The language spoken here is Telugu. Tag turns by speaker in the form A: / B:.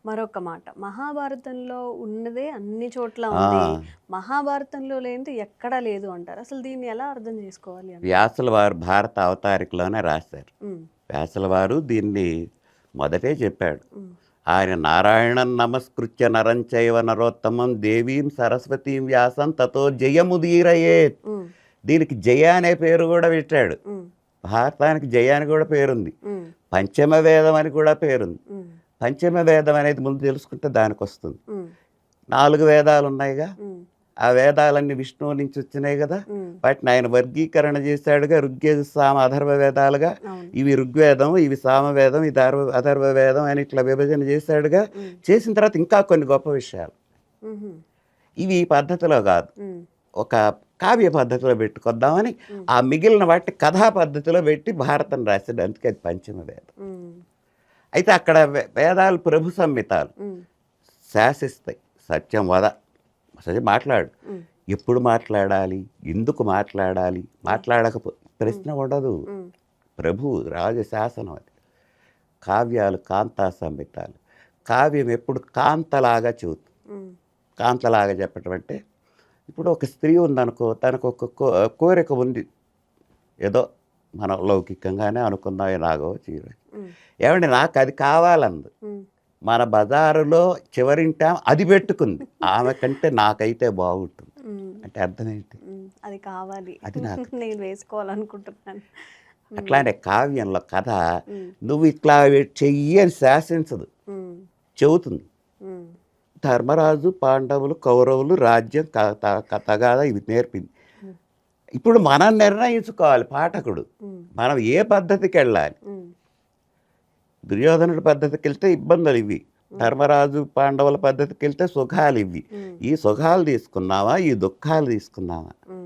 A: మరొక మాట, మహాభారతంలో ఉన్నదే అన్ని చోట్ల
B: ఆ,
A: ఉంది. మహాభారతంలో లేనిది ఎక్కడా లేదు అంటారు. అసలు దీన్ని ఎలా అర్థం చేసుకోవాలి అంటారు?
B: వ్యాసుల వారు భారత అవతారికలోనే రాశారు.
A: హ్మ్.
B: వ్యాసుల వారు దీన్ని మొదటే చెప్పాడు.
A: హ్మ్.
B: ఆయన నారాయణం నమస్కృత్య నరం చైవ నరోత్తమం దేవీం సరస్వతీం వ్యాసం తతో జయముదీరయేత్.
A: హ్మ్.
B: దీనికి జయ అనే పేరు కూడా పెట్టాడు.
A: హ్మ్.
B: భారతానికి జయ అని కూడా పేరుంది.
A: హ్మ్.
B: పంచమ వేదం అని కూడా పేరుంది.
A: హ్మ్.
B: పంచమ వేదం అనేది ముందు తెలుసుకుంటే దానికి వస్తుంది.
A: హ్మ్.
B: 4 వేదాలు ఉన్నాయిగా.
A: హ్మ్.
B: ఆ వేదాలన్నీ విష్ణువు నుంచి వచ్చినాయి కదా.
A: హ్మ్.
B: వాటిని ఆయన వర్గీకరణ చేశాడుగా, ఋగ్వేద సామ అథర్వ వేదాలుగా.
A: అవును.
B: ఇవి ఋగ్వేదం, ఇవి సామవేదం, ఇది అథర్వ వేదం అని ఇట్లా విభజన చేశాడుగా.
A: హ్మ్.
B: చేసిన తర్వాత ఇంకా కొన్ని గొప్ప విషయాలు.
A: మ్హూ.
B: ఇవి ఈ పద్ధతిలో కాదు,
A: హ్మ్.
B: ఒక కావ్య పద్ధతిలో పెట్టుకొద్దామని
A: హ్మ్.
B: ఆ మిగిలిన వాటిని కథా పద్ధతిలో పెట్టి భారతం రాశాడు. అందుకే అది పంచమ వేదం.
A: హ్మ్.
B: అయితే అక్కడ వేదాలు ప్రభు సంహితాలు
A: హ్మ్.
B: శాసిస్తాయి. సత్యం వద, సత్యం మాట్లాడు,
A: హ్మ్.
B: ఎప్పుడు మాట్లాడాలి, ఎందుకు మాట్లాడాలి, మాట్లాడకపో ప్రశ్న ఉండదు.
A: హ్మ్.
B: ప్రభు రాజశాసనం అది. కావ్యాలు కాంతా సంహితాలు. కావ్యం ఎప్పుడు కాంతలాగా చెబుతుంది.
A: హ్మ్.
B: కాంతలాగా చెప్పటం అంటే, ఇప్పుడు ఒక స్త్రీ ఉందనుకో, తనకు ఒక కోరిక ఉంది, ఏదో మనం లౌకికంగానే అనుకుందాం, ఎలాగో చీర,
A: హ్మ్.
B: ఏమండి నాకు అది కావాలంది.
A: హ్మ్.
B: మన బజారులో చివరింట అది పెట్టుకుంది, ఆమె కంటే నాకైతే బాగుంటుంది.
A: హ్మ్.
B: అంటే అర్థం ఏంటి?
A: అది కావాలి,
B: అది నాకు.
A: నేను వేసుకోవాలనుకుంటున్నాను.
B: అట్లానే కావ్యంలో కథ
A: హ్మ్.
B: నువ్వు ఇట్లా చెయ్యి అని శాసించదు,
A: హ్మ్.
B: చెబుతుంది.
A: హ్మ్.
B: ధర్మరాజు పాండవులు కౌరవులు రాజ్యం తగాదా ఇవి నేర్పింది.
A: హ్మ్.
B: ఇప్పుడు మనం నిర్ణయించుకోవాలి పాఠకుడు,
A: హ్మ్.
B: మనం ఏ పద్ధతికి వెళ్ళాలి.
A: హ్మ్.
B: దుర్యోధనుడి పద్ధతికి వెళ్తే ఇబ్బందులు ఇవి, ధర్మరాజు పాండవుల పద్ధతికి వెళ్తే సుఖాలు ఇవి.
A: హ్మ్.
B: ఈ సుఖాలు తీసుకున్నావా, ఈ దుఃఖాలు తీసుకున్నావా?
A: హ్మ్.